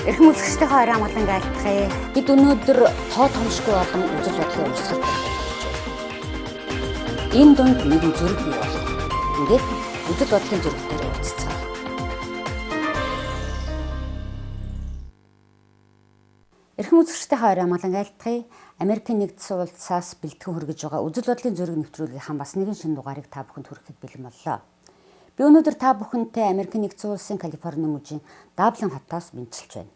Эрхэм үзэгчдийн хоёрын амгалан айлтгая. Бид өнөөдөр тоо томшгүй олон үзэл бодлын урсгал байна. Энэ дунд нэгэн зүрх бий болно. Ингээд үзэл бодлын зүрхээр уулзцаа. Эрхэм үзэгчдийн хоёрын амгалан айлтгая. Америкийн нэгдсэн улсаас бэлтгэн хүргэж байгаа үзэл бодлын зүрх нэвтрүүлгийнхаа бас нэгэн шинэ дугаарыг та бүхэнд хүрэхэд бэлэн боллоо. Би өнөөдөр та бүхэнтэй Америкийн нэгдсэн улсын Калифорни мужийн Даблин хотоос бэлчилж байна.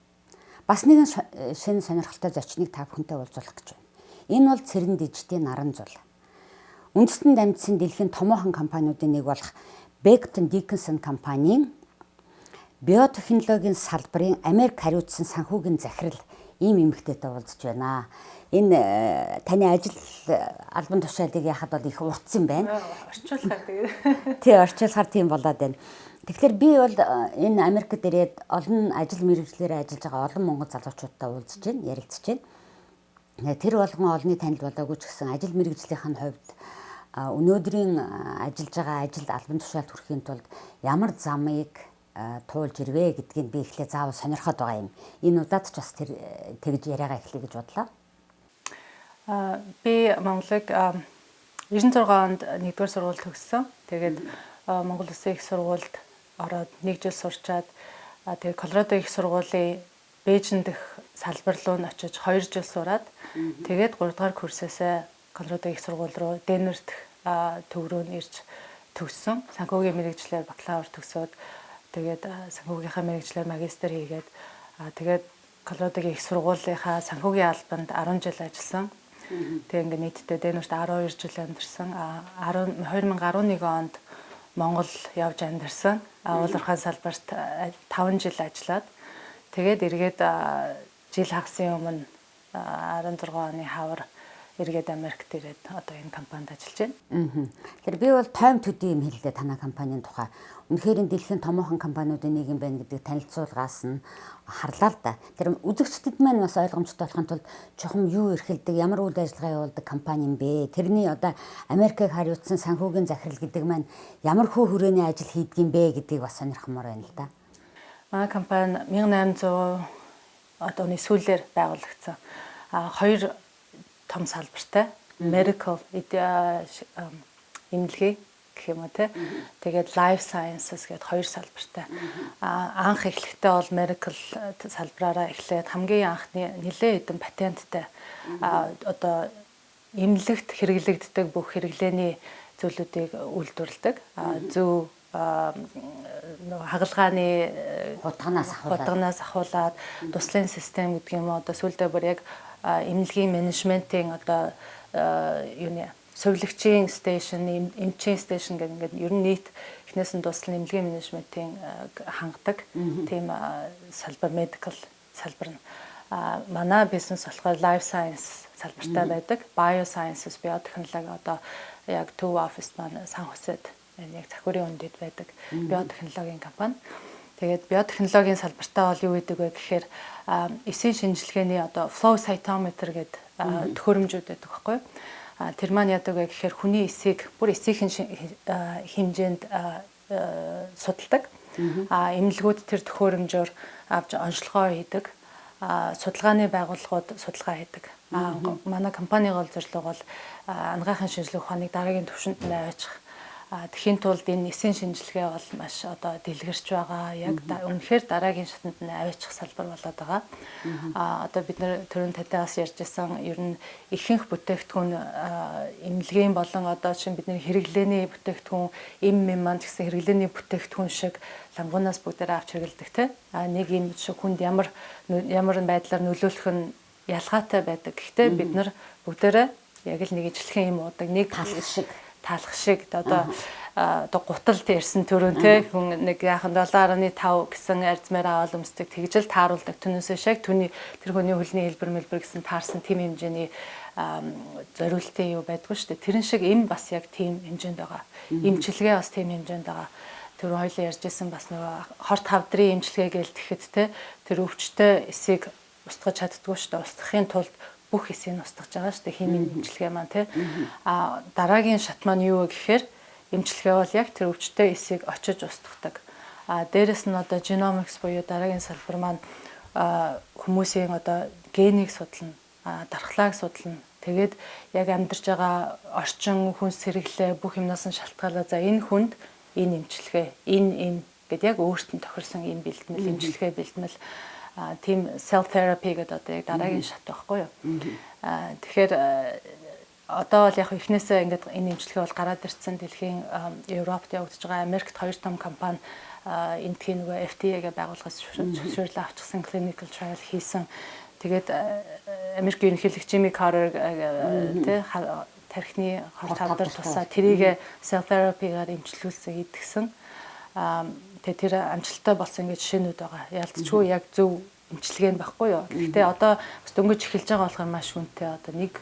Бас нэгэн шинэ сонирхолтой зочныг та бүхэнтэй уулзуулах гэж байна. Энэ бол Цэрэн Дижитийн наран зул. Үндэстэн дамжсан дэлхийн томоохон компаниудын нэг болох Becton Dickinson компанийн биотехнологийн салбарын Америк хариуцсан санхүүгийн захирал ийм эмэгтэйтэй уулзж байна. Энэ таны ажил албан тушаалыг яхад бол их уртсан байна. Орчуулахаар тэгээд. Тий, орчуулахаар тийм болоод байна. Тэгэхээр би бол энэ Америкт ирээд олон ажил мэргэжлэрээ ажиллаж байгаа олон монгол залуучуудтай уулзж байна, ярилцж байна. Тэр болгон олонний танил болоогүй ч гэсэн ажил мэргэжлийн хувьд өнөөдрийн ажиллаж байгаа ажил албан тушаалд хүрэхийн тулд ямар замыг туулж ирвэ гэдгийг би эхлээ заавал сонирхоод байгаа юм. Энэ удаад ч бас тэр тэгж яриагаа эхлэе гэж бодлоо. Би Монголыг 96 онд 1-р сургууль төгссөн. Тэгээд Монгол Улсын их сургуульд ороод 1 жил сурчаад тэгээд Колорадо их сургуулийн Бээжин дэх салбар руу н очиж 2 жил сураад тэгээд 3 дугаар курсээсээ Колорадо их сургууль руу Денвер дэх төв рүү ирж төгссөн. Санхүүгийн мэргэжлээр бакалавр төгсөөд тэгээд санхүүгийнхаа мэргэжлээр магистр хийгээд тэгээд Колорадогийн их сургуулийнхаа санхүүгийн албанд 10 жил ажилласан. Тэгээд ингээд нийтдээ Денверт 12 жил амьдарсан. 2011 онд Монгол явж амьдарсан. Уулархаан салбарт 5 жил ажиллаад тэгээд эргээд жил хагасын өмнө 16 оны хавар эргээд Америкт ирээд одоо энэ компанид ажиллаж байна. Тэгэхээр би бол тойм төдий юм хэллээ танай компанийн тухай. Үнэхээр дэлхийн томоохон компаниудын нэг юм байна гэдэг танилцуулгаас нь харлаа л да. Тэр үзэгчдэд маань бас ойлгомжтой болохын тулд чухам юу эрхэлдэг, ямар үйл ажиллагаа явуулдаг компани юм бэ? Тэрний одоо Америкийг хариуцсан санхүүгийн захирал гэдэг маань ямар хөө хүрээний ажил хийдэг юм бэ гэдгийг бас сонирхмоор байна л да. Манай компани 1800 одооны сүүлээр байгуулагдсан. 2 том салбартай medical эмнэлгийн гэх юм уу те. Тэгээд life sciences гэдэг 2 салбартай. Анх эхлэхдээ бол medical салбараараа эхлээд хамгийн анхны нэлээд хэдэн патенттай одоо эмнэлэгт хэрэглэгддэг бүх хэрэглээний зүйлүүдийг үйлдвэрлэдэг. Зөв хагалгааны хутганаас ахуулаад туслын систем гэдэг юм уу одоо сүүлдээ бүр яг эмнэлгийн менежментийн одоо юуны совилогчийн стейшн, эмчийн стейшн гэдэг ингээд ер нь нийт эхнээс нь дуслан эмнэлгийн менежментийн хангадаг тийм салбар medical салбар нь манай бизнес болохоор life science салбартай байдаг. Biosciences биотехнологи одоо яг төв оффис маань Сан Хосед яг Захирын үндэд байдаг биотехнологийн компани. Тэгээд биотехнологийн салбартаа бол юу гэдэг вэ гэхээр эсийн шинжилгээний одоо flow cytometer гэдэг төхөөрөмжүүд байдаг байхгүй юу? Тэр маань яадаг вэ гэхээр хүний эсийг бүр эсийн хэмжээнд судалдаг. Эмнэлгүүд тэр төхөөрөмжөөр авч онцлогоо хийдэг. Судалгааны байгууллагууд судалгаа хийдэг. Манай компанийн гол зорилго бол анагаахын шинжилгээ ухааныг дараагийн түвшинд нь аваачих. Тэхийн тулд энэ эсийн шинжилгээ бол маш одоо дэлгэрч байгаа. Яг үнэхээр дараагийн шатанд нь аваачих салбар болоод байгаа. Одоо бид нэр төрийн татаас ярьжсэн ер нь ихэнх бүтээгдэхүүн эмнэлгийн болон одоо чинь бидний хэрэглээний бүтээгдэхүүн эм маань гэсэн хэрэглээний бүтээгдэхүүн шиг лангуунаас бүгдээрээ авч хэрэглэдэг те. Нэг юм шиг хүнд ямар байдлаар нөлөөлөх нь ялгаатай байдаг. Гэхдээ бид нар бүгдээрээ яг л нэг ижлэхэн юм уудаг. Нэг таалах шиг одоо гуталд ярьсан төрөн те хүн нэг яахан 7.5 гэсэн арзмаар аваад өмсдөг тэгжэл тааруулдаг түнээсээ шаг тэр хүний хөлний хэлбэр гэсэн таарсан тийм хэмжээний зориултын юу байдгүй шүү дээ. Тэрэн шиг эм бас яг тийм хэмжээнд байгаа. Эмчилгээ бас тийм хэмжээнд байгаа. Тэр хоёлоо ярьжсэн бас нөгөө хорт хавдрын эмчилгээ гээл тэгэхэд те тэр өвчтөе эсийг устгаж чаддгүй шүү дээ. Устгахын тулд бүх эсийг устгаж байгаа шүү дээ. Химийн эмчилгээ маань те. Дараагийн шат маань юу вэ гэхээр эмчилгээ бол яг тэр өвчтөе эсийг очиж устгадаг. Дээрэс нь одоо genomics буюу дараагийн салбар маань хүмүүсийн одоо генийг судлана, дархлааг судлана. Тэгээд яг амьдарч байгаа орчин, хүнс хэрэглээ бүх юмнаас нь шалтгаалаа. За энэ хүнд энэ эмчилгээ, энэ гэдэг яг өөртөө тохирсон ийм бэлтгэл, эмчилгээ бэлтгэл, тийм cell therapy гэдэг одоо яг дараагийн шат байхгүй юу. Тэгэхээр одоо бол яг эхнээсээ ингээд энэ эмчилгээ бол гараад ирсэн дэлхийн Европт явагдаж байгаа. Америкт 2 том компани энтхийн нөгөө FDA-гээ байгууллагаас зөвшөөрлөө авчихсан clinical trial хийсэн. Тэгээд Америкийн ерөнхийлөгч Jimmy Carter тий тархины хор тавдар тусаа тэрийг cell therapy-гаар эмчилүүлсэн идгсэн. Тэгээ тэр амжилттай болсон гэж жишээнүүд байгаа. Ялцчгүй яг зөв эмчилгээ нь байхгүй юу. Гэхдээ одоо бас дөнгөж эхэлж байгаа болохоор маш үнэтэй. Одоо нэг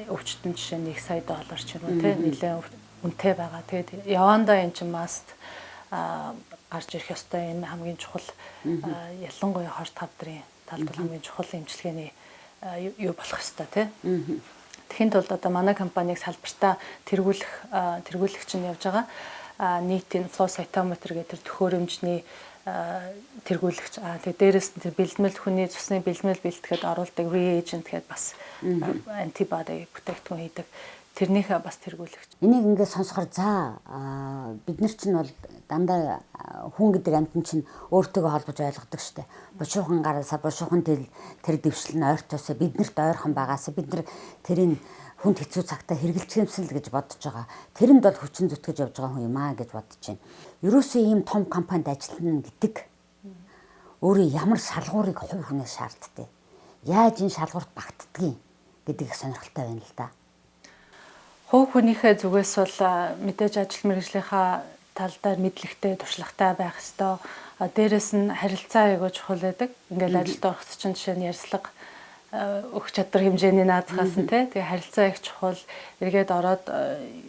өвчтөн жишээ $1 сая ч юм уу тий нэлээд үнэтэй байгаа. Тэгээд явандаа эн чинь маст гарч ирэх ёстой энэ хамгийн чухал ялангуяа хор тавдрын талд хамгийн чухал эмчилгээний юу болох ёстой тий. Тэхийн тулд одоо манай компаниг салбартаа тэргүүлэгч нь явж байгаа. Нийтийн flow cytometer гэдэг тэр төхөөрөмжний тэргүүлэгч. Тэгээд дээрэс нь тэр бэлтгэл хүний цусны бэлтгэл бэлтгэхэд оруулдаг reagent гэдэг бас антибody бүтээгдэхүүн хийдэг. Тэрнийхээ бас тэргүүлэгч. Энийг ингээд сонсохоор бид нар чинь бол дандаа хүн гэдэг амьтан чинь өөртөөгөө холбож ойлгодог штэ. Бушуухан гараасаа бушуухан тэр дэвшил нь ойртоосоо биднэрт ойрхон багаасаа бид нар тэрийг хүнд хэцүү цагтаа хэрэгжилчихэмсэл гэж бодож байгаа. Тэрэнд бол хүчин зүтгэж явж байгаа хүн юм гэж бодож байна. Ерөөсөө ийм том компанид ажиллана гэдэг өөрөө ямар шалгуурыг хувь хүнээс шаарддаг. Яаж энэ шалгуурт багтдгийг гэдэг их сонирхолтой байна л да. Хувь хүнийхээ зүгээс бол мэдээж ажил мэргэжлийнхаа талдаар мэдлэгтэй, туршлагатай байх ёстой. Дээрээс нь харилцаа аягүй чухал байдаг. Ингээл ажилд ороход чинь жишээ нь ярьцлага өгч чадвар хэмжээний наазахаас нь тий. Тэгээ харилцаа их чухал. Эргээд ороод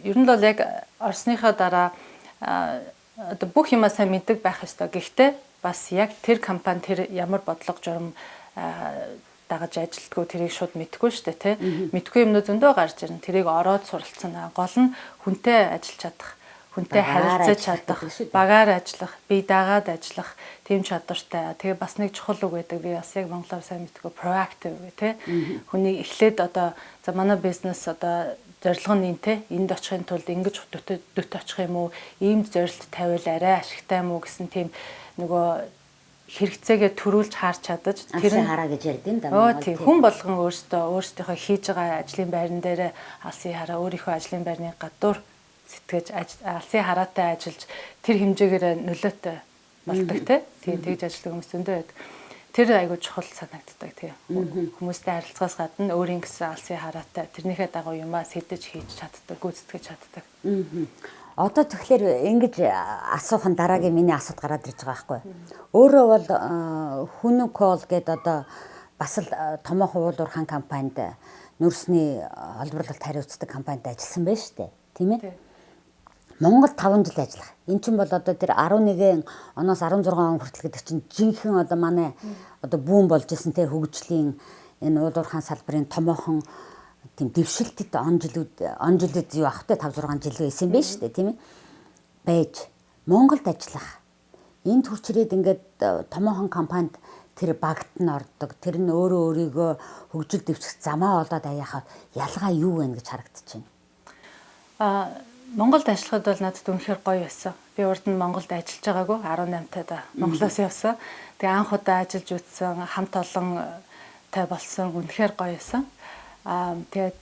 ер нь бол яг орсныхаа дараа одоо бүх юмаа сайн мэддэг байх ёстой. Гэхдээ бас яг тэр компани тэр ямар бодлого журам дагаж ажилтгүй тэрийг шууд мэдгүй шүү дээ тий. Мэдгүй юмнууд зөндөө гарч ирнэ. Тэрийг ороод суралцсан. Гол нь хүнтэй ажиллаж чадах, хүнтэй харилцаж чадах, багаар ажиллах, бие дагаад ажиллах тийм чадвартай. Тэгээ бас нэг чухал үг байдаг. Би бас яг монголоор сайн мэдгүй proactive гэх тий. Хүний эхлээд одоо за манай бизнес одоо зорилго нь энэ тий. Энд очихын тулд ингэж дөт очих юм уу? Ийм зорилт тавиул арай ашигтай юм уу гэсэн тийм нөгөө хэрэгцээгээ төрүүлж харж чадаж тэр хараа гэж ярьд юм да. Тийм хүн болгон өөрсдийнхөө хийж байгаа ажлын байран дээр алсын хараа өөрийнхөө ажлын байрны гадуур сэтгэж алсын хараатай ажиллаж тэр хэмжээгээр нөлөөтэй болдог тийм тэгж ажилладаг хүмүүс зөндөө байдаг. Тэр айгүй чухал санагддаг тийм. Хүмүүстэй харилцахаас гадна өөрийн гэсэн алсын хараатай тэрнийхээ дагуу юмаа сэдэж хийж чаддаг, гүйцэтгэж чаддаг. Одоо тэгэхээр ингэж асуух нь дараагийн миний асуулт гараад ирж байгаа байхгүй. Өөрөө бол Хүнүкол гэдэг одоо бас л томоохон уулуурхан компанид нүүрсний олборлолт хариуцдаг компанид ажилласан байна шүү дээ. Тийм ээ? Монгол 5 жил ажиллах. Эн чинь бол одоо тэр 11 оноос 16 он хүртэл гэдэг чинь жинхэнэ одоо манай одоо бүүн болж исэн те хөгжлийн энэ уулуурхан салбарын томоохон тийм дэвшилтэд он жилүүд юу ах вэ 5 6 жил байсан байх шүү дээ тийм ээ байж Монголд ажиллах энд хүрчрээд ингээд томоохон компанид тэр багт нь ордог тэр нь өөрөө өөрийгөө хөгжил дэвших замаа олоод аяахад ялгаа юу вэ гэж харагдаж байна. Монголд ажиллахад бол надад үнэхээр гоё байсан. Би урд нь Монголд ажиллаж байгаагүй 18 таад Монголоос явсан. Тэгээ анх удаа ажиллаж үзсэн хамт олон тай болсон үнэхээр гоё байсан. Тэгээд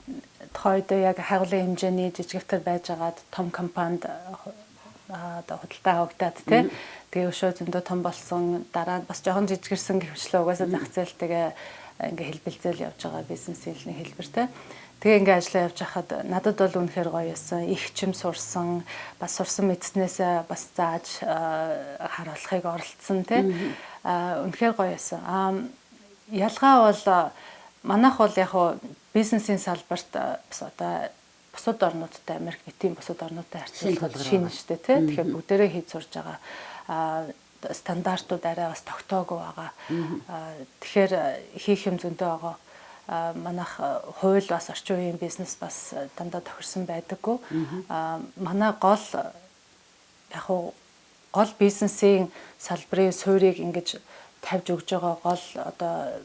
тухайд яг хайгуулын хэмжээний жижигтэр байж агаад том компанид одоо худалдаа авагдаад тий. Тэгээ өшөө зөндөө том болсон дараа нь бас жоохон жижигэрсэн гэвчлээ угаасаа зах зээлтэйгээ ингээ хэлбэлзэл явж байгаа бизнесийн хэлбэр тий. Тэгээ ингээ ажиллаа явж хахад надад бол үнэхээр гоё байсан. Их чим сурсан, бас сурсан мэдснээсээ бас зааж харуулахыг оролцсон тий. Үнэхээр гоё байсан. Ялгаа бол манайх бол яг бизнесийн салбарт бас одоо бусад орнуудтай Америк нийтийн бусад орнуудтай харьцуулахад шинэ шүү дээ тий. Тэгэхээр бүгдээрээ хийж сурж байгаа стандартууд арай бас тогтоогүй байгаа. Тэгэхээр хийх юм зөндөө байгаа. Манайх хууль бас орчин үеийн бизнес бас дандаа тохирсон байдаггүй. Манай гол бизнесийн салбарын суурийг ингэж тавьж өгж байгаа гол одоо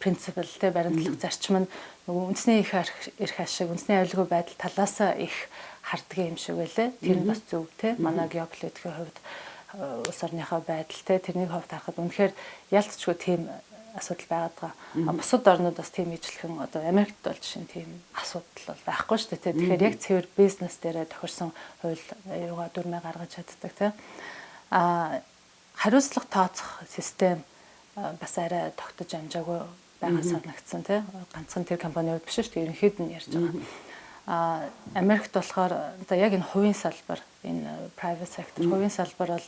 принципл те баримтлах зарчим нь нөгөө үндэсний эрх ашиг, үндэсний аюулгүй байдал талаасаа их харддаг юм шиг байлээ. Тэр нь бас зөв те. Манай геополитикийн хувьд улс орныхоо байдал те тэрний хувьд харахад үнэхээр ялцчгүй тийм асуудал байгаад байгаа. Бусад орнууд бас тийм ижлэхэн одоо Америкт бол жишээ нь тийм асуудал бол байхгүй шүү дээ. Тэгэхээр яг цэвэр бизнес дээрээ тохирсон хууль юугаа дүрмээ гаргаж чаддаг тийм. Хариуцлага тооцох систем бас арай тогтож амжаагүй байгаа санагдсан тийм. Ганцхан тэр компанийн хувьд биш шүү дээ. Ерөнхийд нь ярьж байгаа. Америкт болохоор одоо яг энэ хувийн салбар, энэ private sector хувийн салбар бол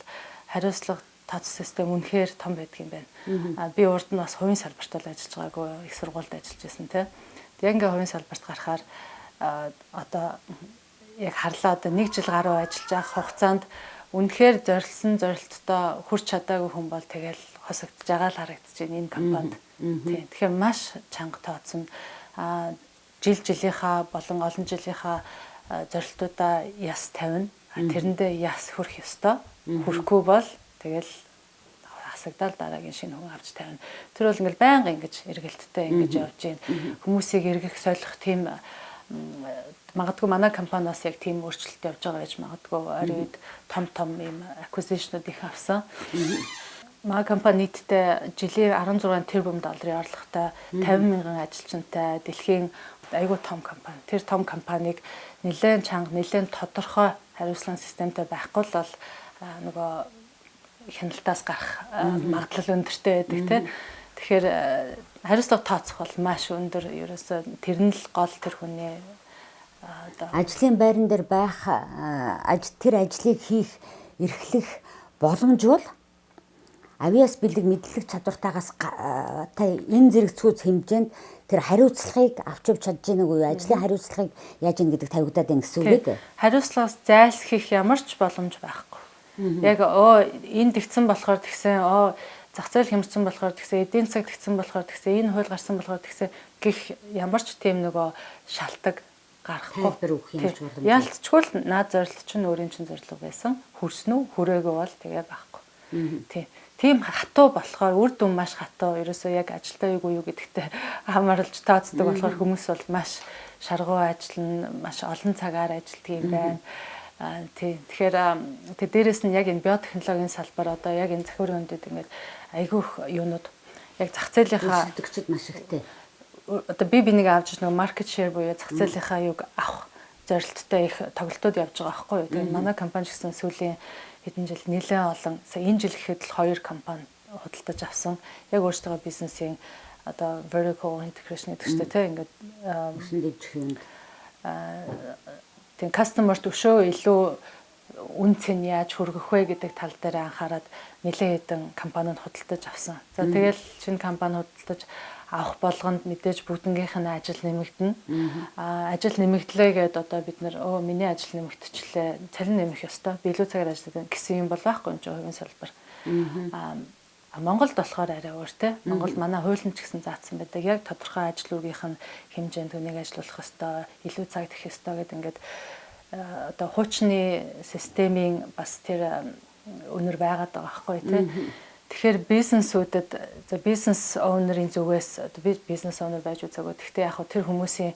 хариуцлага тооцох систем үнэхээр том байдаг юм байна. Би урд нь бас хувийн салбарт бол ажиллаж байгаагүй, их сургуульд ажиллаж байсан тийм. Яг ингээ хувийн салбарт гарахаар одоо яг харлаа одоо 1 жил гаруй ажиллаж авах хугацаанд үнэхээр зорилсон зорилттой хүрч чадаагүй хүн бол тэгэл хосогдож байгаа л харагдаж байна энэ компанид. Тийм. Тэгэхээр маш чанга тооцно. Жилийнхаа болон олон жилийнхаа зорилтуудаа яс тавина. Тэрэндээ яс хүрэх ёстой. Хүрэхгүй бол тэгэл хасагдал дараагийн шинэ хүн авч тавина. Тэр бол ингээл байнга ингэж эргэлттэй ингэж явж байна. Хүмүүсийг эргэх солих тийм магадгүй манай компаниас яг тийм өөрчлөлт явж байгаа гэж магадгүй ойрын үед том ийм acquisition-ууд их авсан. Манай компани нийтдээ жилийн 16 тэрбум долларын орлоготой 50 мянган ажилчинтай дэлхийн айгүй том компани. Тэр том компаниг нэлээд чанга, нэлээд тодорхой хариуцлага системтэй байхгүй бол нөгөө хяналтаас гарах магадлал өндөртэй байдаг тийм. Тэгэхээр хариуцлага тооцох бол маш өндөр. Ерөөсөө тэр нь л гол тэр хүний ажлын байран дээр байх, тэр ажлыг хийх, эрхлэх боломж бол авиас бэлэг мэдлэг чадвартаагаас та энэ зэрэгцгүүц хэмжээнд тэр хариуцлагыг авч явж чадж байгааг уу? Ажлын хариуцлагыг яаж ийн гэдэг тавигдаад байна гэсэн үг үү? Хариуцлагаас зайлсхийх ямар ч боломж байхгүй. Яг энэ тэгсэн болохоор тэгсэн зах зээл хэмжсэн болохоор тэгсэн эдийн засаг тэгсэн болохоор тэгсэн энэ хууль гарсан болохоор тэгсэн гэх ямар ч тийм нөгөө шалтгаан гарахгүй. Ялцчгүй л наад зорилт чинь өөрийн чинь зорилго байсан. Хүрсэн үү? Хүрээгүй бол тэгээ байхгүй. Тийм хатуу болохоор үр дүн маш хатуу. Ерөөсөө яг ажилтаа юу гэдэгтээ хамааралж тооцдог болохоор хүмүүс бол маш шаргуу ажиллана, маш олон цагаар ажилладаг юм байна. Тэгэхээр дээрэс нь яг энэ биотехнологийн салбар одоо яг энэ захиурын үндэд ингээд айгүйх юунууд яг зах зээлийнхаа төлөвчд маш ихтэй. Одоо би нэг авч нөгөө market share буюу зах зээлийнхаа юг авах зорилттой их тоглолтууд явж байгаа байхгүй юу. Тэгээд манай компани гэсэн сүүлийн хэдэн жил нэлээд олон энэ жил гэхэд л 2 компани худалдаж авсан. Яг өөрсдөө бизнесийн одоо vertical integration гэдэг чинь тийм ингээд өсөн дэвжих юм. Тийм customer төвшөө илүү үн цэн яаж хүргэх вэ гэдэг тал дээр анхаарад нэлээд хэдэн компаниуд худалдаж авсан. За тэгэл шинэ компани худалдаж авах болгонд мэдээж бүгднгийнх нь ажил нэмэгдэнэ. Ажил нэмэгдлээ гэдээ одоо бид нэр миний ажил нэмэгдчихлээ, цалин нэмэх ёстой. Би илүү цагаар ажилладаг гэсэн юм бол байхгүй юм чи хувийн салбар. Монголд болохоор арай өөр те. Монголд манай хуулийн ч гэсэн заасан байдаг. Яг тодорхой ажил үргийнх нь хэмжээнд хүнийг ажилуулах ёстой, илүү цаг тэх ёстой гэдэг ингээд одоо хуучны системийн бас тэр өнөр байгаад байгаа байхгүй те. Тэгэхээр бизнесүүдэд бизнес оунерын зүгээс би бизнес оунер байж үзээгүй. Гэхдээ яг тэр хүмүүсийн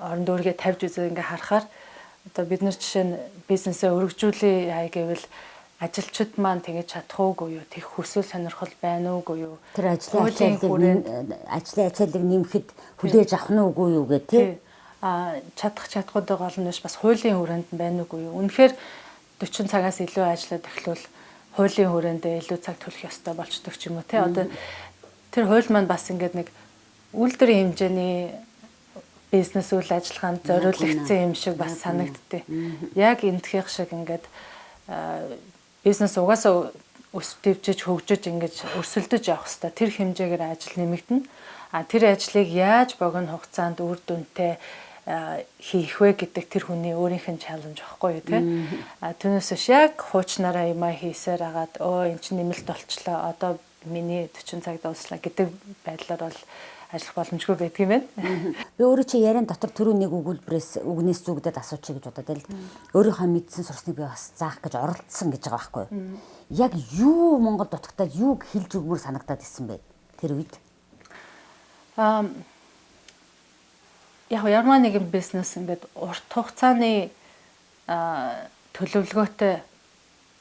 орон дүүргээ тавьж үзээ ингээ харахаар одоо бид нар жишээ нь бизнесээ өргөжүүлээ яа гэвэл ажилчид маань тэгэж чадах уугүй юу? Тэг хүсэл сонирхол байна уугүй юу? Тэр ажлын ачааллыг нэмэхэд хүлээж авах нь уугүй юу гэх тий. Чадах чадхуудаа гол нь бас хуулийн хүрээнд байна уугүй юу? Үнэхээр 40 цагаас илүү ажиллаад эхлүүл хуулийн хүрээндээ илүү цаг төлөх ёстой болчдөг ч юм уу тий. Одоо тэр хууль маань бас ингээд нэг үйлдвэрийн хэмжээний бизнес үйл ажиллагаанд зориулагдсан юм шиг бас санагдтыг. Яг энтхийх шиг ингээд бизнес угаасаа өс дэвжиж хөгжиж ингэж өрсөлдөж явах хэвээр тэр хэмжээгээр ажил нэмэгдэнэ. Тэр ажлыг яаж богино хугацаанд үр дүнтэй хийх вэ гэдэг тэр хүний өөрийнх нь чаленж байхгүй юу те. Түүнээс биш яг хуучнараа юмаа хийсээр агаад эн чинь нэмэлт болчлоо. Одоо миний 40 цаг дуслаа гэдэг байдлаар бол ажиллах боломжгүй байдаг юм байна. Би өөрөө чи яриан дотор түрүү нэг үгнээс зүгдээд асуучих гэж бодоод байл. Өөрийнхөө мэдсэн сурсныг би бас заах гэж оролдсон гэж байгаа байхгүй юу? Яг юу Монгол дутагтаад юуг хэлж өгмөр санагдаад исэн бэ тэр үед? Яг ямар нэгэн бизнес ингээд урт хугацааны төлөвлөгөөтэй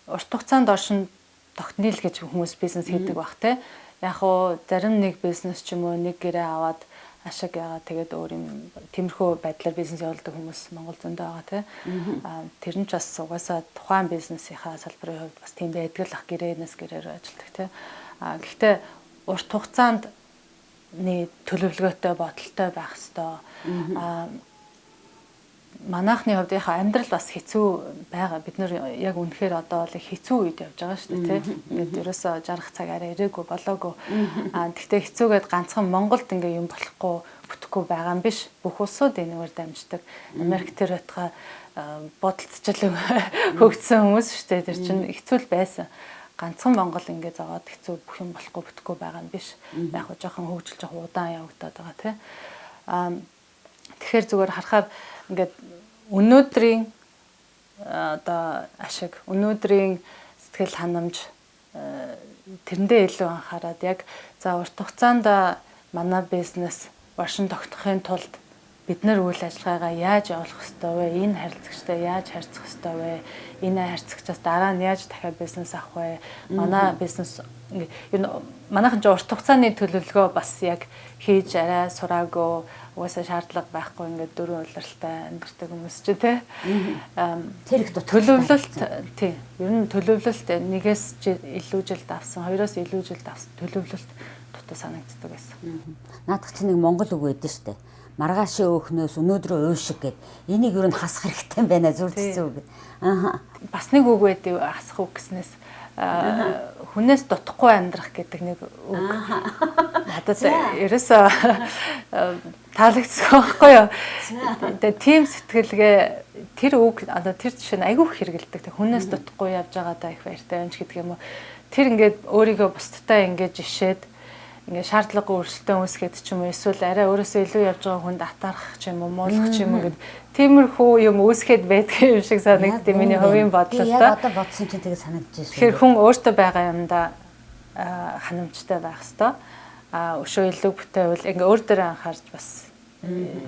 урт хугацаанд оршин тогтнол гэж хүмүүс бизнес хийдэг баг те. Яг уу зарим нэг бизнес ч юм уу нэг гэрээ аваад ашиг яагаад тэгээд өөр юм тиймэрхүү байдлаар бизнес явуулдаг хүмүүс Монгол зөндөө байгаа те. Тэр нь ч бас угаасаа тухайн бизнесийнхаа салбарын хувьд бас тийм байдаг л ах гэрээнээс гэрээр ажилладаг те. Гэхдээ урт хугацаанд төлөвлөгөөтэй бодолтой байх хэвээр манайхны хувьд яхаа амьдрал бас хэцүү байгаа. Бид нар яг үнэхээр одоо л хэцүү үед явж байгаа шүү дээ, тийм. Ингээд ерөөсөө жаргах цаг арай ирээгүй болоогүй. Тэгтээ хэцүүгээд ганцхан Монголд ингээ юм болохгүй, бүтэхгүй байгаа юм биш. Бүх улсууд энэгээр дамждаг. Америк тэр байтугай бодолцол хөгжсөн хүмүүс шүү дээ. Тэр чинь хэцүү л байсан. Ганцхан Монгол ингээ зовоод хэцүү бүх юм болохгүй, бүтэхгүй байгаа юм биш. Яг хоо жоохон хөгжил жоохон удаан явагдаад байгаа, тийм. Тэгэхээр зүгээр харахаар ингээд өнөөдрийн одоо ашиг, өнөөдрийн сэтгэл ханамж тэрэндээ илүү анхаарад яг за урт хугацаанд манай бизнес оршин тогтохын тулд бид нар үйл ажиллагаагаа яаж явуулах ёстой вэ? Энэ харилцагчтай яаж харьцах ёстой вэ? Энэ харьцагчаас дараа нь яаж дахиад бизнес авах вэ? Манай бизнес манайхан ч урт хугацааны төлөвлөгөө бас яг хийж арай сураагүй угаасаа шаардлага байхгүй ингээд дөрвөн улиралтай амьдардаг хүмүүс ч тий. Тэр их төлөвлөлт тий. Ер нь төлөвлөлт нэгээс илүү жилд авсан, хоёроос илүү жилд авсан төлөвлөлт дутуу санагддаг байсан. Наадах чи нэг монгол үг байдсан шүү дээ. Маргаашийн өөхнөөс өнөөдрөө уушиг гэд энийг юу н хасах хэрэгтэй юм байна зүрдсэн үг. Бас нэг үг байдаг хасах үг гэснээс хүнээс дутхгүй амьдрах гэдэг нэг үг. Надад ерөөсөө таалагдсан байхгүй юу. Тэгээ тийм сэтгэлгээ тэр үг одоо тэр жишээ нь айгүй хэрэгэлдэг. Хүнээс дутхгүй явж байгаадаа их баяртай байна ч гэдэг юм уу. Тэр ингээд өөрийгөө бусдтай ингээд жишээд ингээ шаардлагагүй өрсөлдөөн үүсгээд ч юм уу эсвэл арай өөрөөсөө илүү явж байгаа хүнд атаарах ч юм уу муулах ч юм уу гэд тиймэрхүү юм үүсгээд байдаг юм шиг санагддаг миний хувийн бодлоо. Яг одоо бодсон чинь тэгээ санагдаж байна. Тэгэхээр хүн өөртөө байгаа юмдаа ханамжтай байх хэвээр. Өшөө илүү бүтээвэл ингээ өөр дөрөө анхаарч бас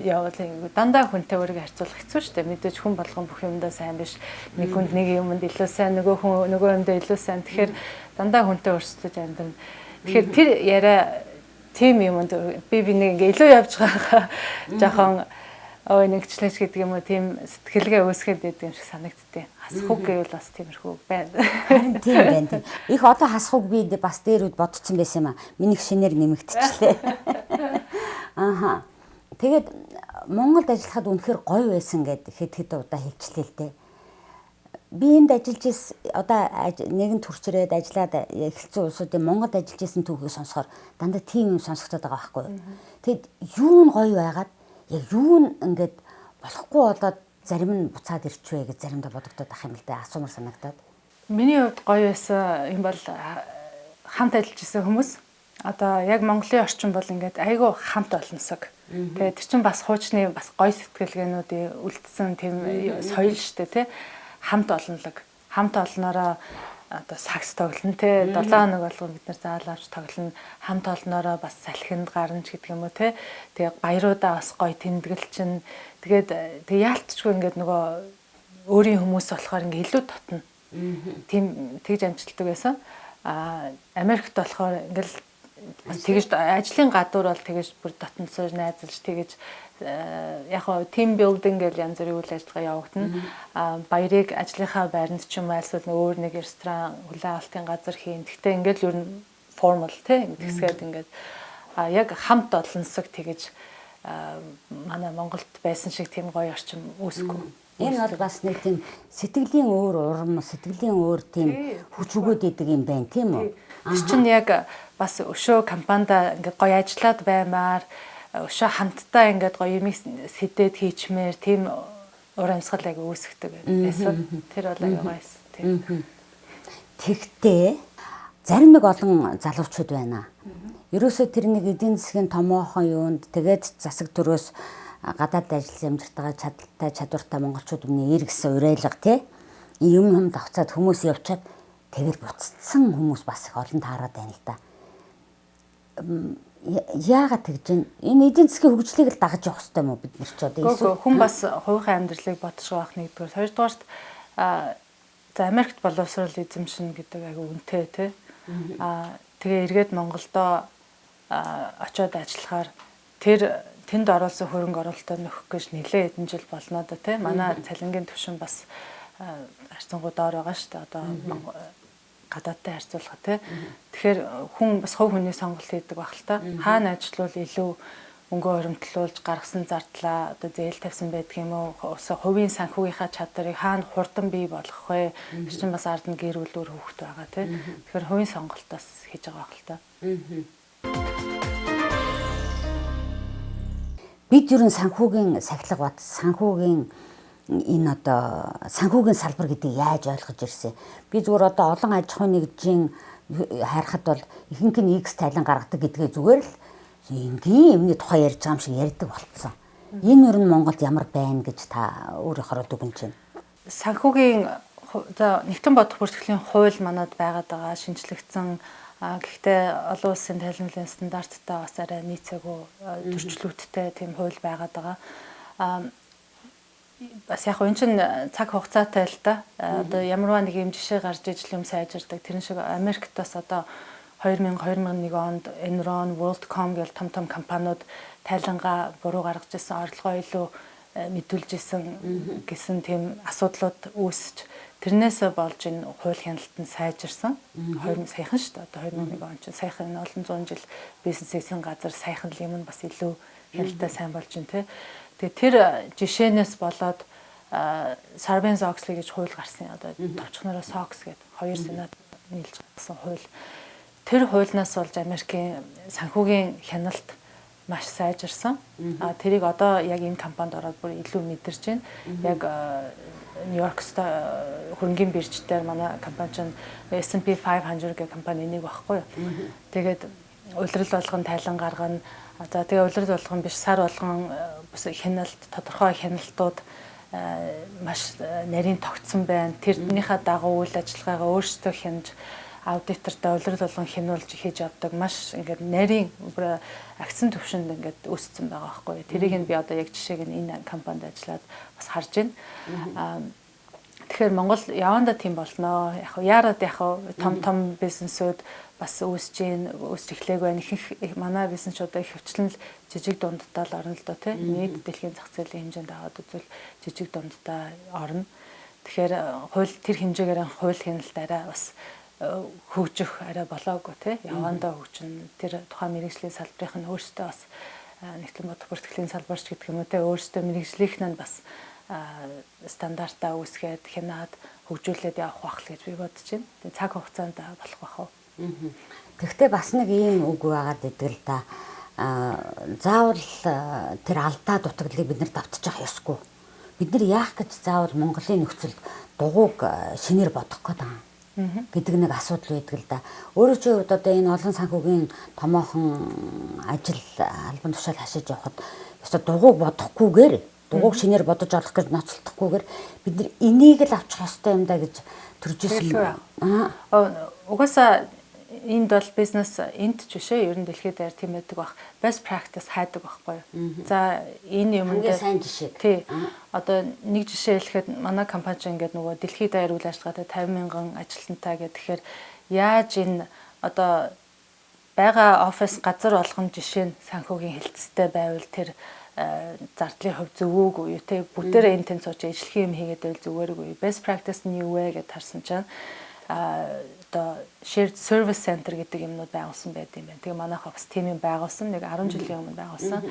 явал дандаа хүнтэй өөрийгөө харьцуулах хэцүү шүү дээ. Мэдээж хүн болгон бүх юмдаа сайн биш. Нэг хүнд нэг юмд илүү сайн, нөгөө хүн нөгөө юмдаа илүү сайн. Тэгэхээр дандаа хүнтэй өрсөлдөж амьдрна. Тэгэхээр тэр яриа тийм юмд би нэг ингээ илүү явж байгаа жоохон нэгчлэж гэдэг юм уу тийм сэтгэлгээ үүсгээд байдаг юм шиг санагдтыг. Хасах үг гэвэл бас тиймэрхүү байна. Тийм байна. Их одоо хасах үг би бас дээрүүд бодсон байсан юм аа. Минийх шинээр нэмэгдчихлээ. Ааха. Тэгээд Монголд ажиллахад үнэхээр гоё байсан гэд хэд удаа хэлчихлээ л дээ. Би энд ажиллаж ирсэн одоо нэгэн төрчрээд ажиллаад эхэлсэн улсуудын Монголд ажиллаж ирсэн түүхийг сонсохоор дандаа тийм юм сонсогдоод байгаа байхгүй юу. Тэгэд юу нь гоё байгаад яг юу нь ингээд болохгүй болоод зарим нь буцаад ирчвэ гэж заримдаа бодогдоод ах юм л дээ асуумар санагдаад. Миний хувьд гоё байсан юм бол хамт ажиллаж ирсэн хүмүүс одоо яг Монголын орчин бол ингээд айгүй хамт олонсог. Тэгээд тэр чинь бас хуучны бас гоё сэтгэлгээнүүдийн үлдсэн тийм соёл штэ тий. Хамт олонлог. Хамт олноороо одоо сакс тоглоно те 7 хоног болгон бид нар заал авч тоглоно. Хамт олноороо бас салхинд гарна ч гэдэг юм уу те. Тэгээ баяруудаа бас гоё тэмдэглэлчин. Тэгээд тэг яалтчгүй ингээд нөгөө өөрийн хүмүүс болохоор ингээд илүү татна. Тийм тэгж амжилтдаг байсан. Америкт болохоор ингээл бас тэгж ажлын гадуур бол тэгж бүр дотносоор найзалж тэгж яг хоо team building гэж янз бүрийн үйл ажиллагаа явагдана. Баярыг ажлынхаа байранд ч юм айлсвал өөр нэг ресторан хүлээн авалтын газар хийн. Гэхдээ ингээд ер нь formal тийм тэгсгээд ингээд яг хамт олонсог тэгж манай Монголд байсан шиг тийм гоё орчин үүсэхгүй. Энэ бол бас нэг тийм сэтгэлийн өөр урам, сэтгэлийн өөр тийм хүч өгөөд идэг юм байна тийм үү? Тэр чинь яг бас өшөө компанид ингээд гоё ажиллаад баймаар өшөө хамтдаа ингээд гоё юм сэдээд хийчмээр тийм ур амьсгал аяг үүсгдэг байсан. Тэр бол аяг гоёс тийм. Тэгтээ зарим нэг олон залуучууд байна. Ерөөсөө тэр нэг эдийн засгийн томоохон юунд тэгээд засаг төрөөс гадаад ажилласан амжилттай чадaltaй чадвартай монголчууд өмнө эргэсэн урайлга тий юм давцаад хүмүүс явчаад тэгэл буцсан хүмүүс бас их олон таарад байна л да. Яагаад тэгж вэ? Энэ эдийн засгийн хөгжлийг л дагаж явах хэрэгтэй юм уу бид нар ч одоо эсвэл хүн бас хувийнхаа амьдралыг бодож байгаа нэгдүгээр, хоёрдугаарт за Америкт боловсрол эзэмшин гэдэг айгүй үнэтэй тий. Тэгээ эргээд Монголдо очиод ажиллахаар тэнд оруулсан хөрөнгө оруулалтаа нөхөх гэж нэлээд хэдэн жил болно да тий. Манай цалингийн түвшин бас харьцангуй доор байгаа шүү дээ. Одоо гадаадтай харьцуулахад тий. Тэгэхээр хүн бас хувь хүний сонголт хийдэг баг л та. Хаана ажиллавал илүү мөнгө хоримтлуулж гаргасан зардлаа одоо зээл тавьсан байдаг юм уу? Хувийн санхүүгийнхаа чадварыг хаана хурдан бий болгох вэ? Тэр чинь бас ард нь гэр бүл өөр хүүхэд байгаа тий. Тэгэхээр хувийн сонголтоос хийж байгаа баг л та. Бид ер нь санхүүгийн сахилга бат санхүүгийн энэ одоо санхүүгийн салбар гэдгийг яаж ойлгож ирсэн. Би зүгээр одоо олон аж ахуйн нэгжийн харахад бол ихэнх нь X тайлан гаргадаг гэдгээ зүгээр л энгийн юмны тухай ярьж байгаа юм шиг ярьдаг болцсон. Энэ ер нь Монголд ямар байна гэж та өөрийнхөө дүгнэж байна. Санхүүгийн за нэгдсэн бодох бүртгэлийн хууль манад байгаад байгаа шинжлэгдсэн гэхдээ олон улсын тайлбарлалын стандарттай бас арай нийцээгүй төрчлөлттэй тийм хууль байгаад байгаа. Бас яг энэ чинь цаг хугацаатай л да. Одоо ямарваа нэг юм жишээ гарч ижил юм сайжирдаг. Тэрэн шиг Америкт бас одоо 2001 онд Enron, WorldCom гэл том компаниуд тайлангаа буруу гаргаж ирсэн, орлогоо илүү мэдүүлж исэн гэсэн тийм асуудлууд үүсч тэрнээс болж энэ хууль хяналт нь сайжирсан. 2000 саяхан шүү дээ. Одоо 2001 он чинь саяхан олон зуун жил бизнес хийсэн газар саяхан юм нь бас илүү хяналттай сайн болж байна тий. Тэгээ тэр жишээнээс болоод Sarbanes-Oxley гэж хууль гарсан. Одоо товчхонороо SOX гэдэг хоёр сенат нийлж гаргасан хууль. Тэр хуулиас болж Америкийн санхүүгийн хяналт маш сайжирсан. Тэрийг одоо яг энэ компанид ороод бүр илүү мэдэрч байна. Яг Нью-Йорк хөрөнгөний бирж дээр манай компани чинь S&P 500 гэх компани энийг багхгүй юу. Тэгээд улирал болгон тайлан гаргана. За тэгээ улирал болгон биш сар болгон хяналт тодорхой хяналтууд маш нарийн тогтсон байна. Тэрнийхээ дагуу үйл ажиллагаагаа өөрсдөө хянаж аудитортой улирал болгон хянуулж хийж авдаг маш ингээд нарийн бүр акцент төвшөнд ингээд өссөн байгаа байхгүй. Тэрийг нь би одоо яг жишээг нь энэ компанид ажиллаад бас харж байна. Тэгэхээр Монгол явандаа тийм болноо. Яг яарад том бизнесүүд бас үүсэж эхлээг байна. Их манай бизнесчүүдээ хөвчлэн л жижиг дундтаа л орно л доо тий. Нийт дэлхийн зах зээлийн хэмжээнд аваад үзвэл жижиг дундтаа орно. Тэгэхээр тэр хэмжээгээр хууль хяналт арай бас хөгжих арай болоогүй тий. Явандаа хөгжин тэр тухайн мэргэжлийн салбарын нь өөрсдөө бас нэгтлэн бодох бүртгэлийн салбарч гэдэг юм уу тий. Өөрсдөө мэргэжлийнх нь бас стандартаа үүсгээд хянаад хөгжүүлээд явах байх л гэж би бодож байна. Тэгээ цаг хугацаанд болох байх уу. Тэгвэл бас нэг ийм үг байгаад идэг л да. Заавал тэр алдаа дутагдлыг бид нар давтчих ёсгүй. Бид нар яах гэж заавал Монголын нөхцөлд дугуйг шинээр бодох гээд байгаа гэдэг нэг асуудал байдаг л да. Өөрөө чи хувьд одоо энэ олон санхүүгийн томоохон ажил албан тушаал хашиж явахад ёстой дугуйг бодохгүйгээр дугуйг шинээр бодож олох гэж ноцолдохгүйгээр бид нар энийг л авчих ёстой юм да гэж төржсэн. Угаасаа энд бол бизнес энд ч бишээ ер нь дэлхийд даяар тийм байдаг бах. Best practice хайдаг байхгүй юу. За энэ юм дээр сайн жишээ. Тий. Одоо нэг жишээ хэлэхэд манай компани чинь ингээд нөгөө дэлхийд даяар үйл ажиллагаатай 50 мянган ажилтнтай гэхээр яаж энэ одоо байгаа офис газар болгон жишээ нь санхүүгийн хэлтстэй байвал тэр зардлын хувь зөвөөгүй юу те бүтээрээ энэ тэн сууж ажиллах юм хийгээд байвал зүгээргүй. Best practice нь юу вэ гэж харсан чинь одоо shared service center гэдэг юмнууд байгуулсан байт юм байна. Тэгээ манайх бас тийм юм байгуулсан. Нэг 10 жилийн өмнө байгуулсан.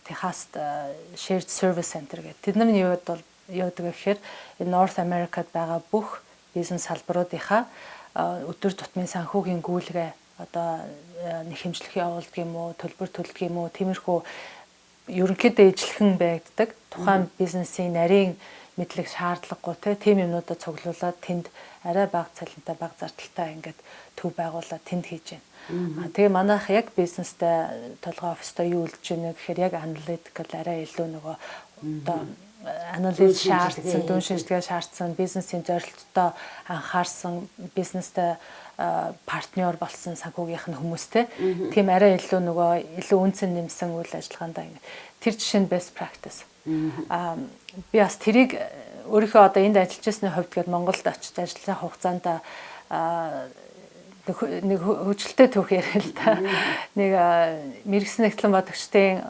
Техаст shared service center гэдэг. Тэд нар нь юу яадаг гэхээр North Americад байгаа бүх бизнес салбаруудынхаа өдөр тутмын санхүүгийн гүйлгээ одоо нэг хэмжлэх явуулдаг юм уу, төлбөр төлдөг юм уу, тиймэрхүү ерөнхийдөө ижлэхэн байгддаг. Тухайн бизнесийн нарийн мэдлэг шаардлагагүй тийм юмнуудаа цуглуулад тэнд арай бага цалинтай бага зардалтай ингээд төв байгуулаад тэнд хийж байна. Тэгээ манайх яг бизнестэй толгой офстой юу үлдэж байна гэхээр яг аналитикал арай илүү нөгөө одоо анализ шаардсан, дүн шинжилгээ шаардсан, бизнесийн зорилттой анхаарсан, бизнестэй партнер болсон санхүүгийнх нь хүмүүстэй. Тийм арай илүү нөгөө илүү үнцэн нэмсэн үйл ажиллагаанд ингэ. Тэр жишээ нь best practice. Би бас тэрийг өөрийнхөө одоо энд ажиллаж байсны хувьд гээд Монголд очиж ажиллах хугацаанд нэг хөгжилтэй түүх яриа л да. Нэг мэрэгсэн нэгтлэн бодогчдын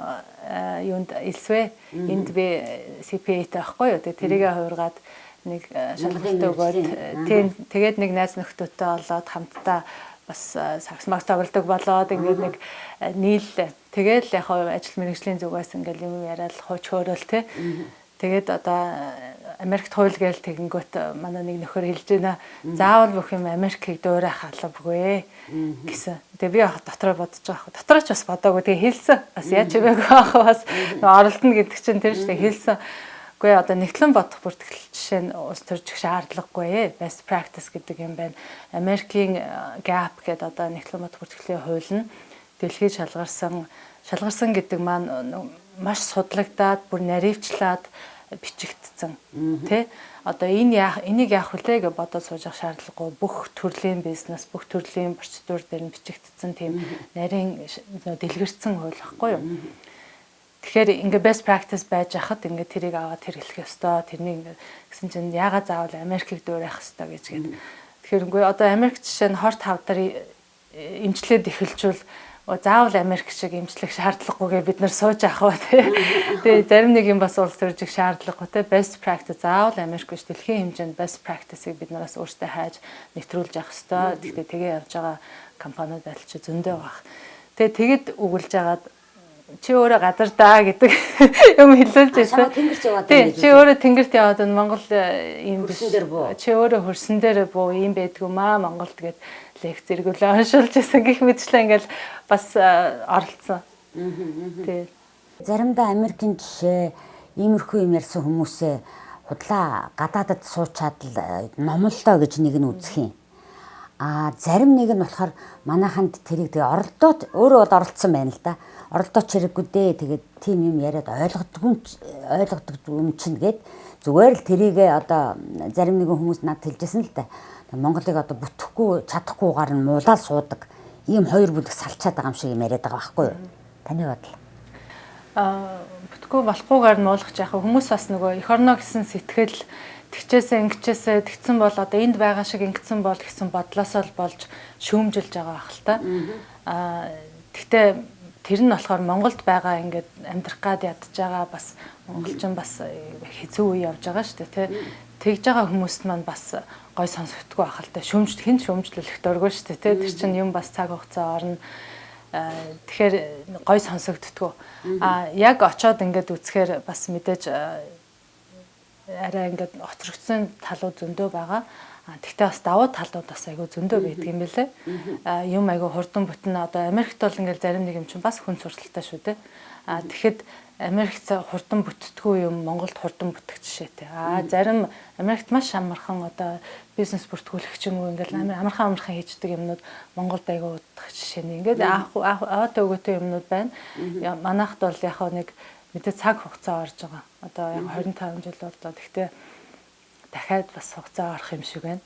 юунд элсвэ энд би CPA-тэй байхгүй юу. Тэгээ тэрийгэ хуургаад нэг шалгалт өгөөд тийм тэгээд нэг найз нөхдөдтэй олоод хамтдаа бас сакс макс тоглодог болоод ингээд нэг нийллээ. Тэгээд яг ажил мэргэжлийн зүгээс ингээд юм яриад хууч хөөрөөл те. Тэгээд одоо Америкт хууль гээл тэгэнгүүт манай нэг нөхөр хэлж байна. Заавал бүх юм Америкийг дуурайх албагүй гэсэн. Тэгээ би дотроо бодож байгаа. Дотроо ч бас бодоогүй. Тэгээ хэлсэн. Бас яаж чивээгөө ах бас оролдоно гэдэг чинь тэр чинь хэлсэн. Гэхдээ одоо нэгтлэн бодох бүртгэл жишээ нь ус төрчих шаардлагагүй. Best practice гэдэг юм байна. Америкийн GAP гэдэг одоо нэгтлэн бодох бүртгэлийн хууль нь дэлхийд шалгарсан гэдэг маань маш судлагдаад бүр наривчлаад бичигдсэн тий одоо энийг яах вүлээ гэж бодож сууж явах шаардлагагүй бүх төрлийн бизнес бүх төрлийн процедур дээр нь бичигдсэн тийм нарийн дэлгэрсэн хууль байхгүй юу. Тэгэхээр ингээ best practice байж хахад ингээ тэрийг аваад хэрэглэх ёстой. Тэрний ингээ гэсэн чинь яагаад заавал Америкийг дуурайх ёстой гэж гээд. Тэгэхээр үгүй одоо Америк жишээ нь хорт хавдар эмчлээд эхэлжүүл заавал Америк шиг эмчлэх шаардлагагүйгээ бид нар сууж авах ба тий. Зарим нэг юм бас улс төржих шаардлагагүй тий. Best practice заавал Америк биш дэлхийн хэмжээнд best practice-ыг бид нараас өөртөө хайж нэвтрүүлж авах ёстой. Тэгтээ тэгээ явж байгаа компаниуд альч зөндөө баг. Тэгээд өгүүлж агаад чи өөрөө газар даа гэдэг юм хэлүүлж байсан. Чи өөрөө тэнгэрт яваад Монгол ийм биш. Чи өөрөө хөрсөн дээр буу ийм байдгүй маа Монголд гээд лекц зэргүүлээ уншуулж байсан гэх мэтчлээ ингээл бас оролцсон. Тий. Заримдаа Америкийн жишээ иймэрхүү юм ярьсан хүмүүсээ худлаа гадаадад суучаад л номлолоо гэж нэг нь үзэх юм. Зарим нэг нь болохоор манайханд тэрийг тэгээ оролдоод өөрөө бол оролцсон байна л да. Оролдооч хэрэггүй дээ. Тэгээд тийм юм яриад ойлгодог юм чинь гээд зүгээр л тэрийгээ одоо зарим нэгэн хүмүүс надад хэлжсэн л да. Монголыг одоо бүтэхгүй чадахгүйгээр нь муулаад суудаг. Ийм хоёр бүлэг салчаад байгаа юм шиг юм яриад байгаа байхгүй юу? Таны бодол. Бүтэхгүй болохгүйгээр нь муулах яах вэ? Хүмүүс бас нөгөө эх орно гэсэн сэтгэл тэгчээсээ ингэчээсээ тэгсэн бол одоо энд байгаа шиг ингэсэн бол гэсэн бодлосоо л болж шүүмжилж байгаа байх л та. Тэгтээ тэр нь болохоор Монголд байгаа ингээд амьдрах гад ядж байгаа бас монголчин бас хэцүү үе явж байгаа шүү дээ тий. Тэгж байгаа хүмүүст маань бас гой сонсогдгүй байх л та. Хэн шүүмжлүүлэх дурггүй шүү дээ тий. Тэр чинь юм бас цаг хугацаа орно. Тэгэхээр гой сонсогддгүү. Яг очоод ингээд үзэхээр бас мэдээж арай ингээд оцрогдсон талууд зөндөө байгаа. Тэгтээ бас давуу талууд бас айгүй зөндөө байдаг юм билэ. Юм айгүй хурдан бүтэн одоо Америкт бол ингээд зарим нэг юм чинь бас хүн сурталтай шүү дээ. Тэгэхэд Америкт хурдан бүтдэггүй юм Монголд хурдан бүтэх жишээтэй. Зарим Америкт маш амархан одоо бизнес бүртгүүлэгч юм уу ингээд амархан хийждэг юмнууд Монголд айгүй удах жишээ нь. Ингээд аваад өгөөтэй юмнууд байна. Манайхд бол яг нэг мэдээ цаг хугацаа орж байгаа. Одоо яг 25 жил боллоо. Тэгтээ дахиад бас хугацаа орох юм шиг байна.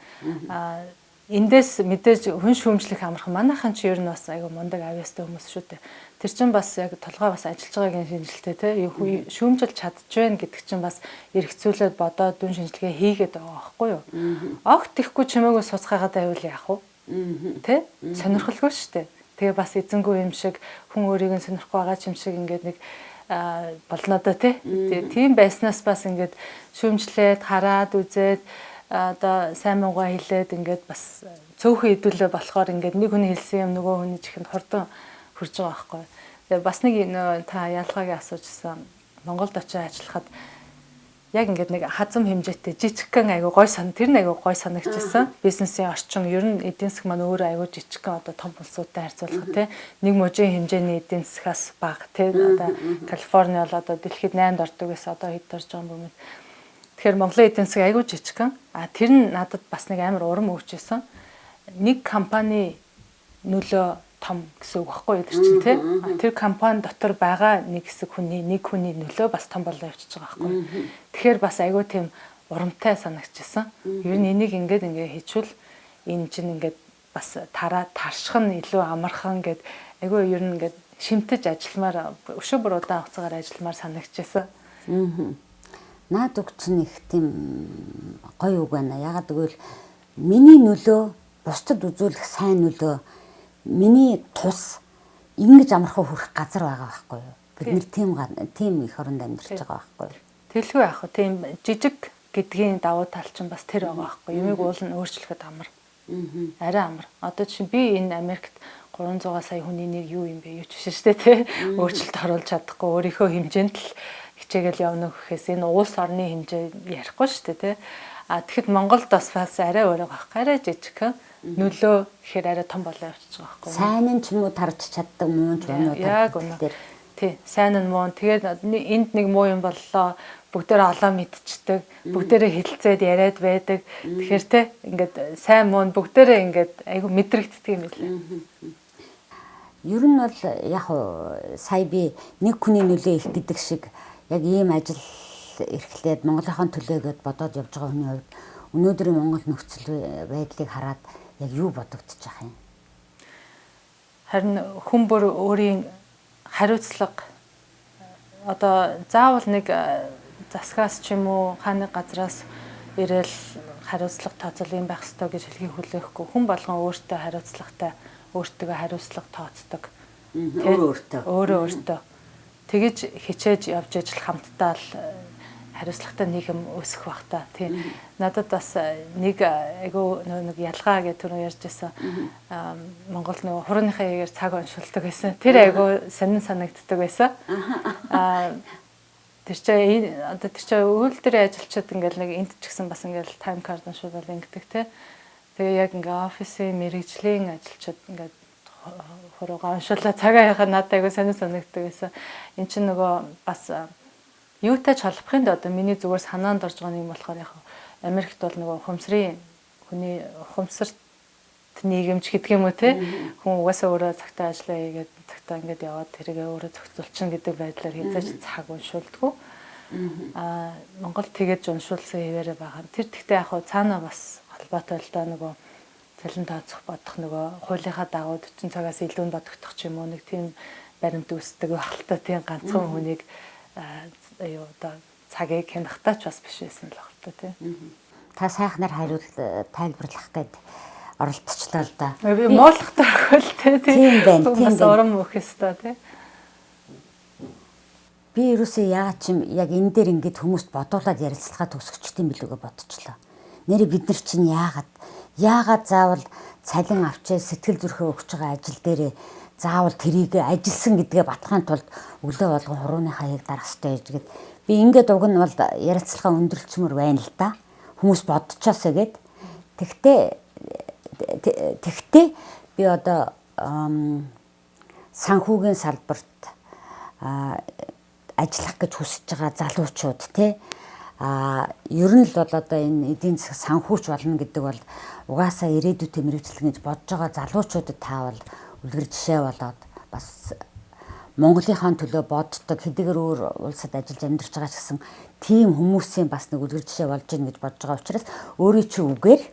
Эндээс мэдээж хүн шүүмжлэх амархан манайхан ч ер нь бас айгүй мундаг авьяастай хүмүүс шүү дээ. Тэр чинь бас яг толгой бас ажиллаж байгаагийн шинжилтэй те шүүмжилж чадчихвэн гэдэг чинь бас эргцүүлээд бодоод дүн шинжилгээ хийгээд байгаа байхгүй юу? Огт ихгүй чимээгүй суцгаагаад байвал яах вэ? Тэ? Сонирхолгүй шүү дээ. Тэгээ бас эзэнгүй юм шиг хүн өөрийг нь сонирхгүй байгаа ч юм шиг ингээд нэг болно да тий. Тийм байснаас бас ингээд шүүмжлээд хараад үзээд одоо сайн муугаа хэлээд ингээд бас цөөхөн идэвлээ болохоор ингээд нэг хүн хэлсэн юм нөгөө хүний чихэнд хурдан хүрж байгаа байхгүй. Тэгээ бас нэг та ялгаагийн асуужсан Монголд очиж ажиллахад яг ингээд нэг хазам хэмжээтэй жижигхэн айгу гой тэр нэг айгу гой санагдчихсан. Бизнесийн орчин ер нь эдийн засаг маань өөрөө айгу жижигхэн одоо том улсуудтай харьцуулахад тий нэг мужийн хэмжээний эдийн засгаас бага тий одоо Калифорни бол одоо дэлхийд 8-д ордог гэсэн одоо хэд орж байгаа юм бэ? Тэгэхээр Монголын эдийн засаг айгүй жижигхан. Тэр нь надад бас нэг амар урам өгчээсэн. Нэг компани нөлөө том гэсэн үг баггүй тэр чинь тий. Тэр компани дотор байгаа нэг хэсэг хүний нөлөө бас том болоо явчихж байгаа байхгүй. Тэгэхээр бас айгүй тийм урамтай санагдчихсан. Ер нь энийг ингээд хийчихвэл энэ чинь ингээд бас тарших нь илүү амархан гэд айгүй ер нь ингээд шимтэж ажилламаар өшөө бүр удаан хугацаагаар ажилламаар санагдчихсан. Наад үг чинь их тийм гоё үг байна. Ягаад гэвэл миний нөлөө бусдад үзүүлэх сайн нөлөө миний тус ингэж амархан хүрэх газар байгаа байхгүй юу? Бид нэр тийм их оронд амьдарч байгаа байхгүй юу? Тэлгүй яах вэ? Тийм жижиг гэдгийн давуу тал чинь бас тэр байгаа байхгүй юу? Юмыг уул нь өөрчлөхөд амар. Арай амар. Одоо чинь би энэ Америкт 300 сая хүний нэг юу юм бэ? Юу ч биш шүү дээ, тий. Өөрчлөлт оруулж чадахгүй өөрийнхөө хэмжээнд л хичээгээл явна гэхээс энэ улс орны хэмжээ ярихгүй шүү дээ, тий. Тэгэхэд Монголд бас арай өөрөө байх. Арай жижиг нөлөө гэхээр арай том болоо явчихж байгаа байхгүй юу? Сайн нь ч юм уу тарж чаддаг, муу ч юм уу яг үнэ. Тий, сайн нь муу. Тэгээд энд нэг муу юм боллоо. Бүгдээрээ олоо мэдчихдэг. Бүгдээрээ хэлэлцээд яриад байдаг. Тэгэхээр тий ингээд сайн муу бүгдээрээ ингээд айгу мэдрэгддэг юм билээ. Ер нь бол яг сая би нэг хүний нөлөө их гэдэг шиг яг ийм ажил эрхлээд Монголынхон төлөө гэд бодоод явж байгаа хүний хувьд өнөөдрийн Монгол нөхцөл байдлыг хараад яг юу бодогдож байгаа юм? Харин хүн бүр өөрийн хариуцлага одоо заавал нэг засгаас ч юм уу хааны газраас ирээл хариуцлага тооцол юм байх ёстой гэж хэлхийг хүлээхгүй. Хүн болгон өөртөө хариуцлагатай, өөртөө хариуцлага тооцдог. Өөрөө. Тэгэж хичээж явж ажил хамтдаа л хариуцлагатай нийгэм өсөх бах та. Тийм. Надад бас нэг айгу нэг ялгаа гэж түрүү ярьж байсан. Монгол нөгөө хурууныхаа ягаар цаг уншилдаг байсан. Тэр айгу сонин санагддаг байсан. Тэр чинь үйлдвэрийн ажилчид ингээл нэг энд ч гэсэн бас ингээл тайм кард уншуулал ингэдэг те. Тэгээ яг ингээ офисын мэрэгжлийн ажилчид ингээд хуруугаа уншуулаа цагаа яхаа надад айгу сонин санагддаг байсан. Эн чинь нөгөө бас юутай ч холбохын д одоо миний зүгээр санаанд орж байгаа юм болохоор яг Америкт бол нөгөө хүний ухамсарт нийгэмч гэдэг юм уу те хүн угаасаа өөрөө цагтаа ажиллаа хийгээд цагтаа ингээд яваад тэргээ өөрөө зохицуулчин гэдэг байдлаар хязгаарч цаг уншуулдаггүй. Монголд тэгэж уншуулсан хэвээрээ байгаа. Тэр тэгтээ яг цаана бас холбоотой л да нөгөө цалин тооцох бодох нөгөө хуулийнхаа дагуу 40 цагаас илүү нь бодогдох ч юм уу нэг тийм баримт үүсдэг багталтаа тийм ганцхан хүнийг юу одоо цагийг хянахтаа ч бас биш байсан л багтаа тийм. Та сайхнаар тайлбарлах гээд оролдчихлаа л да. Би муулахтай хөл тийм байна. Тийм урам өгөх ёстой тий. Би ерөөсөө яагаад ч юм яг энэ дээр ингэж хүмүүст бодуулаад ярилцлага төгсгчтэй юм билүүгээ бодчихлоо. Нэрээ бид нар чинь яагаад заавал цалин авчээ сэтгэл зүрхээ өгч байгаа ажил дээрээ заавал тэрийг ажилсан гэдгээ батхын тулд өглөө болгон хурууныхаа яг дарах ёстой гэж гээд би ингээд уг нь бол ярилцлага өндөрлчмөр байна л да. Хүмүүс бодчихоосоо гээд Тэгтээ би одоо санхүүгийн салбарт ажиллах гэж хүсэж байгаа залуучууд тий ер нь л бол одоо энэ эдийн засаг санхүүч болно гэдэг бол угаасаа ирээдүйтэй мэргэжлэн гэж бодож байгаа залуучуудад таавал үлгэр жишээ болоод бас Монголынхаа төлөө боддог хэдийгээр өөр улсад ажиллаж амьдарч байгаа ч гэсэн тийм хүмүүсийн бас нэг үлгэр жишээ болж гин гэж бодож байгаа учраас өөрийн чи үгээр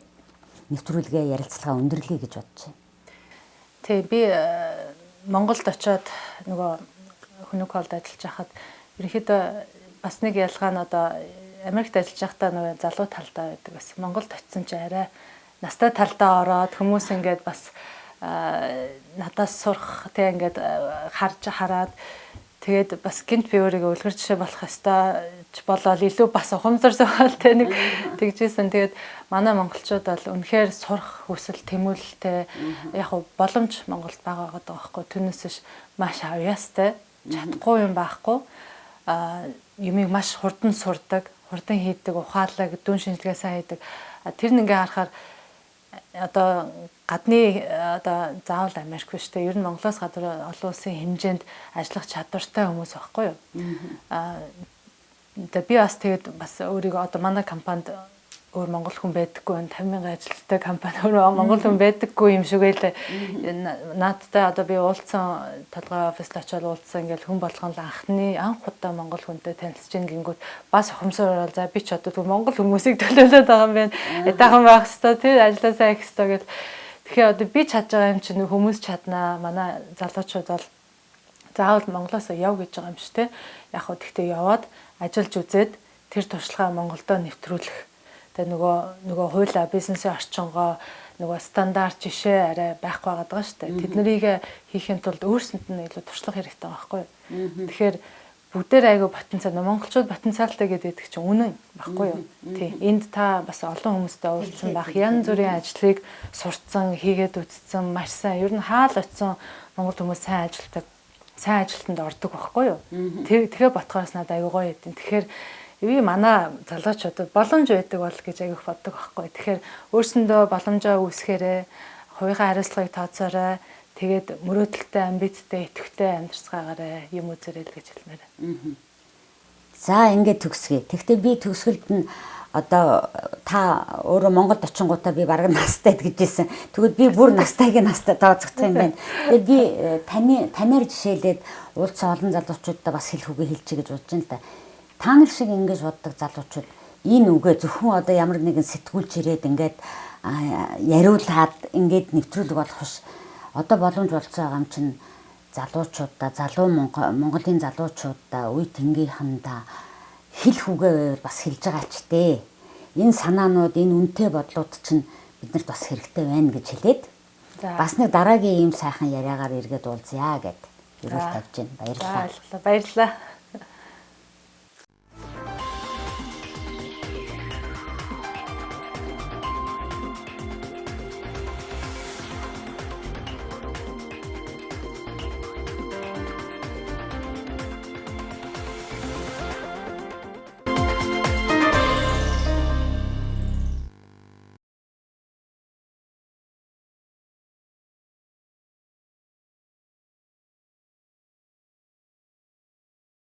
нэвтрүүлгээ ярилцлага өндөрлөе гэж бодож байна. Тий би Монголд очиод нөгөө Хүнүк холд ажиллаж байхад ерөнхийдөө бас нэг ялгаа нь одоо Америкт ажиллаж байхдаа нөгөө залуу талдаа байдаг байсан. Монголд очисон чи арай настай талдаа ороод хүмүүс ингээд бас надаас сурах тий ингээд хараад тэгээд бас гинт би өөрийгөө үлгэр жишээ болох ёстой болоод илүү бас ухамсар зохиол тэ нэг тэгжсэн. Тэгээд манай монголчууд бол үнэхээр сурах хүсэл тэмүүлэлтэй яг боломж Монголд байгаа байхгүй. Түүнээс маш авьяастай чадахгүй юм байхгүй. Юмыг маш хурдан сурдаг, хурдан хийдэг, ухаалаг, дүн шинжилгээ сайн хийдэг. Тэр нэг ингээ харахаар одоо гадны одоо заавал Америк биш те ер нь Монголоос гадар олон улсын хэмжээнд ажиллах чадвартай хүмүүс байхгүй юу. би бас тэгээд бас өөрийгөө одоо манай компанид өөр монгол хүн байдаггүй байна. 50,000 ажилттай компани өөр монгол хүн байдаггүй юм шиг байлаа. Наадтай одоо би уулзсан толгой оффист очиод уулзсан ингээл хүн болгоно л анх удаа монгол хүнтэй танилцж ийн гингүүд бас ухамсар орол за би ч одоо монгол хүмүүсийг төлөөлөд байгаа юм байна. Ятахан байх хэвээр тий ажилласаа их хэвээр гэл. Тэгэхээр одоо би чадж байгаа юм чинь хүмүүс чаднаа. Манай залуучууд бол заавал Монголоос яв гэж байгаа юм шүү те. Яг хөө тэгтээ яваад ажиллаж үзээд тэр туршлагаа Монголдо нэвтрүүлэх. Тэгээ нөгөө хуулийн бизнесийн орчингоо нөгөө стандарт жишээ арай байхгүй байгаа даа шүү дээ. Тэднийг хийхин тулд өөрсөнд нь илүү туршлага хэрэгтэй байгаа байхгүй юу. Тэгэхээр бүгдээр айгүй потенциал монголчууд потенциалтай гэдэг чинь үнэн баггүй юу. Тий. Энд та бас олон хүмүүстэй уулзсан байх. Янз бүрийн ажлыг сурцсан, хийгээд үзсэн, маш сайн. Ер нь хаал очсон монгол хүмүүс сайн ажилтанд ордог байхгүй юу. Тэгэхээр ботхоос надад айгүй гоё юм. Тэгэхээр би манай залуучуудад боломж байдаг бол гэж айгүйх боддог байхгүй. Тэгэхээр өөрсөндөө боломжоо үүсгээрээ хувийнхаа хариуцлагыг тооцоорой. Тэгээд мөрөөдөлтэй, амбицтай, идэвхтэй амьдарцгаагаарай юм үзэрэй л гэж хэлмээр. За ингээд төгсгөө. Тэгвэл би төгсгөлд нь одоо та өөрөө Монголд очингуудаа би бараг настай гэжсэн. Тэгвэл би бүр настайг настай тооцогдох юм байна. Тэгээд би танаар жишээлээд уулзсан олон залуучуудаа бас хэлэх үгээ хэлчихье гэж бодож байна л да. Та нар шиг ингэж боддог залуучууд энэ үгээ зөвхөн одоо ямар нэгэн сэтгүүлч ирээд ингээд яриулаад ингээд нэвтрүүлэг болох биш. Одоо боломж болцсон байгаа юм чинь залуучуудаа, Монголын залуучуудаа, үе тэнгийнхандаа хэлэх үгээ бас хэлж байгаа ч дээ. Энэ санаанууд, энэ үнэтэй бодлууд чинь биднэрт бас хэрэгтэй байна гэж хэлээд бас нэг дараагийн ийм сайхан яриагаар эргээд уулзъя гэд ерөөл тавьж байна. Баярлалаа. Баярлалаа.